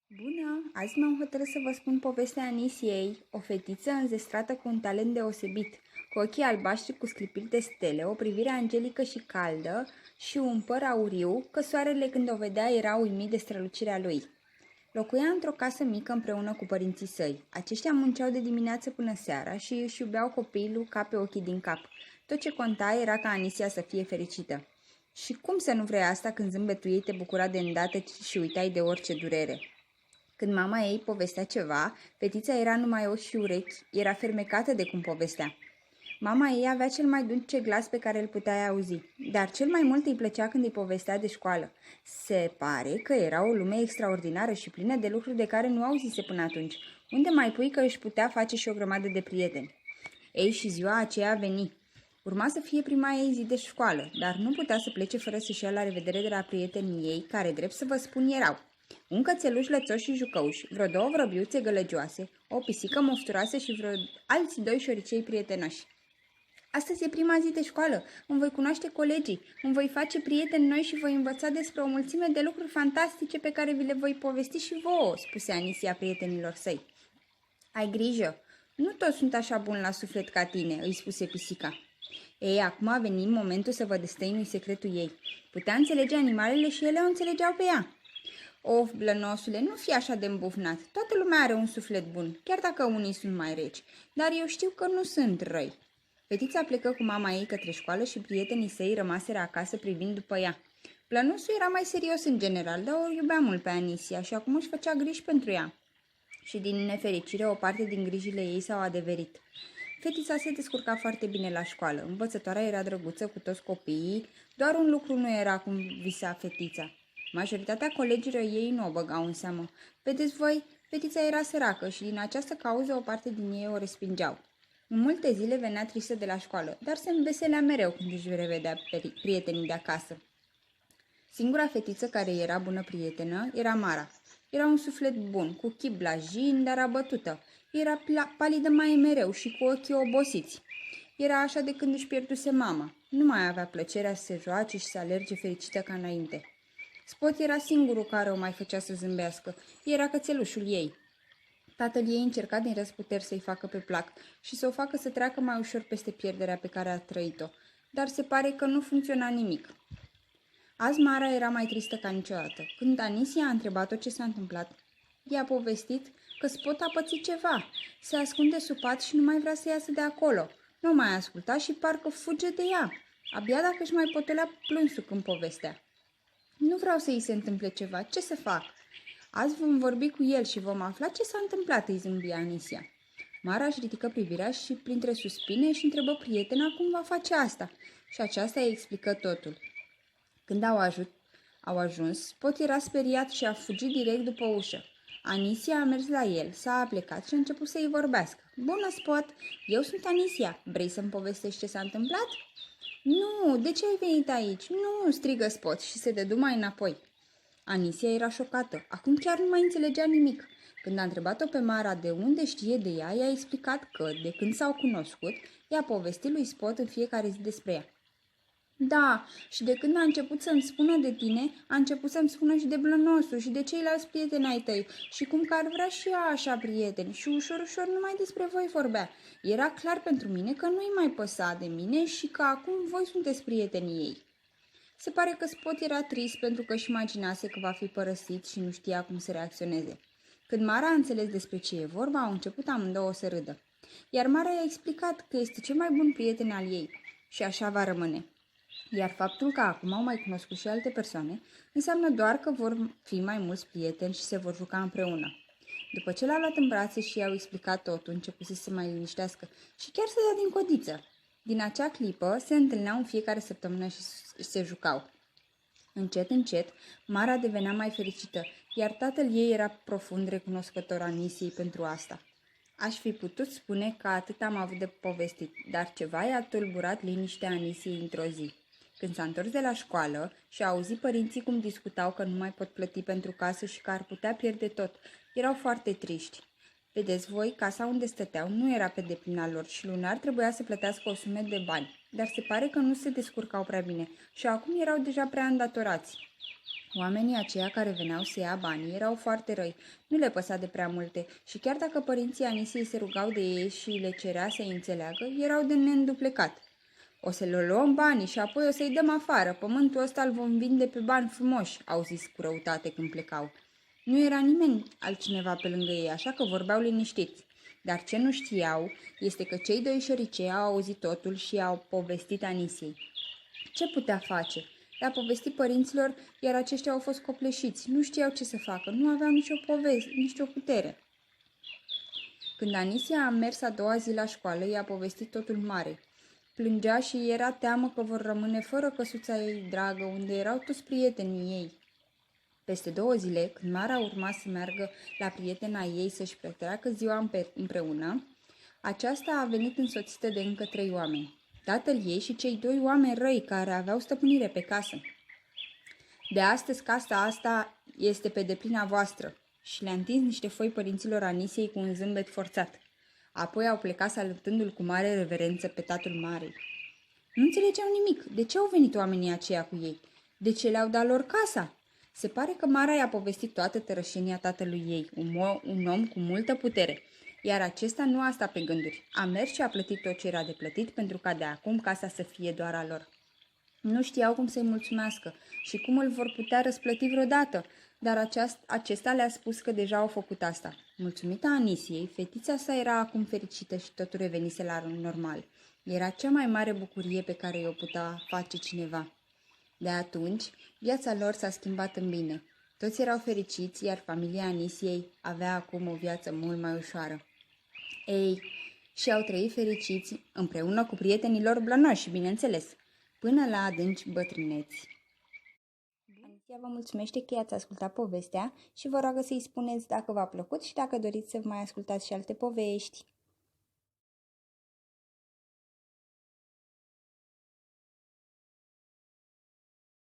Bună! Azi m-am hotărât să vă spun povestea Anisiei, o fetiță înzestrată cu un talent deosebit, cu ochii albaștri cu sclipiri de stele, o privire angelică și caldă și un păr auriu, că soarele când o vedea era uimit de strălucirea lui. Locuia într-o casă mică împreună cu părinții săi. Aceștia munceau de dimineață până seara și își iubeau copilul ca pe ochii din cap. Tot ce conta era ca Anisia să fie fericită. Și cum să nu vrei asta când zâmbetul ei te bucura de îndată și uitai de orice durere? Când mama ei povestea ceva, fetița era numai ochi și urechi, era fermecată de cum povestea. Mama ei avea cel mai dulce glas pe care îl puteai auzi, dar cel mai mult îi plăcea când îi povestea de școală. Se pare că era o lume extraordinară și plină de lucruri de care nu auzise până atunci. Unde mai pui că își putea face și o grămadă de prieteni? Ei, și ziua aceea veni. Urma să fie prima ei zi de școală, dar nu putea să plece fără să-și ia la revedere de la prietenii ei, care, drept să vă spun, erau un cățeluș lățoș și jucăuș, vreo două vrăbiuțe gălăgioase, o pisică mofturoasă și vreo alți doi șoricei prietenoși. Astăzi e prima zi de școală, îmi voi cunoaște colegii, îmi voi face prieteni noi și voi învăța despre o mulțime de lucruri fantastice pe care vi le voi povesti și vouă, spuse Anisia prietenilor săi. Ai grijă, nu toți sunt așa buni la suflet ca tine, îi spuse pisica. Ei, acum a venit momentul să vă destăinui secretul ei. Putea înțelege animalele și ele o înțelegeau pe ea. Of, blănosule, nu fi așa de îmbufnat. Toată lumea are un suflet bun, chiar dacă unii sunt mai reci. Dar eu știu că nu sunt răi. Fetița plecă cu mama ei către școală și prietenii săi rămaseră acasă privind după ea. Plănusul era mai serios în general, dar o iubea mult pe Anisia și acum își făcea griji pentru ea. Și din nefericire, o parte din grijile ei s-au adeverit. Fetița se descurca foarte bine la școală. Învățătoarea era drăguță cu toți copiii, doar un lucru nu era cum visa fetița. Majoritatea colegilor ei nu o băgau în seamă. Vedeți voi, fetița era săracă și din această cauză o parte din ei o respingeau. În multe zile venea tristă de la școală, dar se înveselea mereu când își revedea prietenii de acasă. Singura fetiță care era bună prietenă era Mara. Era un suflet bun, cu chip blajin, dar abătută. Era palidă mai mereu și cu ochii obosiți. Era așa de când își pierduse mama. Nu mai avea plăcerea să se joace și să alerge fericită ca înainte. Spot era singurul care o mai făcea să zâmbească. Era cățelușul ei. Tatăl ei încerca din răzputeri să-i facă pe plac și să o facă să treacă mai ușor peste pierderea pe care a trăit-o. Dar se pare că nu funcționa nimic. Azi Mara era mai tristă ca niciodată. Când Anisia a întrebat-o ce s-a întâmplat, i-a povestit că Spot a pățit ceva. Se ascunde sub pat și nu mai vrea să iasă de acolo. Nu mai asculta și parcă fuge de ea. Abia dacă își mai potolea plânsul când povestea. Nu vreau să îi se întâmple ceva. Ce să fac? Azi vom vorbi cu el și vom afla ce s-a întâmplat, îi zâmbi Anisia. Mara își ridică privirea și, printre suspine, își întrebă prietena cum va face asta. Și aceasta îi explică totul. Când au ajuns, Spot era speriat și a fugit direct după ușă. Anisia a mers la el, s-a plecat și a început să-i vorbească. Bună, Spot! Eu sunt Anisia. Vrei să-mi povestești ce s-a întâmplat? Nu, de ce ai venit aici? Nu, strigă Spot și se dădu mai înapoi. Anisia era șocată. Acum chiar nu mai înțelegea nimic. Când a întrebat-o pe Mara de unde știe de ea, i-a explicat că, de când s-au cunoscut, i-a povestit lui Spot în fiecare zi despre ea. Da, și de când a început să-mi spună de tine, a început să-mi spună și de Blănosul și de ceilalți prieteni ai tăi și cum că ar vrea și ea așa prieteni și ușor, ușor numai despre voi vorbea. Era clar pentru mine că nu-i mai păsa de mine și că acum voi sunteți prietenii ei. Se pare că Spot era trist pentru că își imaginase că va fi părăsit și nu știa cum să reacționeze. Când Mara a înțeles despre ce e vorba, au început amândouă să râdă. Iar Mara i-a explicat că este cel mai bun prieten al ei și așa va rămâne. Iar faptul că acum au mai cunoscut și alte persoane înseamnă doar că vor fi mai mulți prieteni și se vor juca împreună. După ce l-a luat în brațe și i-au explicat totul, începuse să se mai liniștească și chiar să dea din codiță. Din acea clipă se întâlneau în fiecare săptămână și se jucau. Încet, încet, Mara devenea mai fericită, iar tatăl ei era profund recunoscător Anisiei pentru asta. Aș fi putut spune că atât am avut de povestit, dar ceva i-a tulburat liniștea Anisiei într-o zi. Când s-a întors de la școală și a auzit părinții cum discutau că nu mai pot plăti pentru casă și că ar putea pierde tot, erau foarte triști. Vedeți voi, casa unde stăteau nu era pe deplin lor și lunar trebuia să plătească o sumă de bani, dar se pare că nu se descurcau prea bine și acum erau deja prea îndatorați. Oamenii aceia care veneau să ia banii erau foarte răi, nu le păsa de prea multe și chiar dacă părinții Anisiei se rugau de ei și le cerea să-i înțeleagă, erau de neînduplecat. O să le luăm banii și apoi o să-i dăm afară, pământul ăsta îl vom vinde pe bani frumoși, au zis cu răutate când plecau. Nu era nimeni altcineva pe lângă ei, așa că vorbeau liniștiți. Dar ce nu știau este că cei doi șoricei au auzit totul și au povestit Anisiei. Ce putea face? Le-a povestit părinților, iar aceștia au fost copleșiți. Nu știau ce să facă, nu aveau nicio putere. Când Anisia a mers a doua zi la școală, i-a povestit totul mare. Plângea și era teamă că vor rămâne fără căsuța ei dragă, unde erau toți prietenii ei. Peste 2 zile, când Mara urma să meargă la prietena ei să-și petreacă ziua împreună, aceasta a venit însoțită de încă 3 oameni. Tatăl ei și cei 2 oameni răi care aveau stăpânire pe casă. De astăzi casa asta este pe deplina voastră și le-a întins niște foi părinților Anisiei cu un zâmbet forțat. Apoi au plecat salutându-l cu mare reverență pe tatăl Marei. Nu înțelegeau nimic. De ce au venit oamenii aceia cu ei? De ce le-au dat lor casa? Se pare că Mara i-a povestit toată tărășenia tatălui ei, un om cu multă putere, iar acesta nu a stat pe gânduri. A mers și a plătit tot ce era de plătit pentru ca de acum casa să fie doar a lor. Nu știau cum să-i mulțumească și cum îl vor putea răsplăti vreodată, dar acesta le-a spus că deja au făcut asta. Mulțumită Anisiei, fetița sa era acum fericită și totul revenise la normal. Era cea mai mare bucurie pe care i-o putea face cineva. De atunci, viața lor s-a schimbat în bine. Toți erau fericiți, iar familia Anisiei avea acum o viață mult mai ușoară. Ei, și au trăit fericiți împreună cu prietenii lor blănoși, bineînțeles, până la adânci bătrâneți. Anisia vă mulțumește că i-ați ascultat povestea și vă roagă să-i spuneți dacă v-a plăcut și dacă doriți să mai ascultați și alte povești.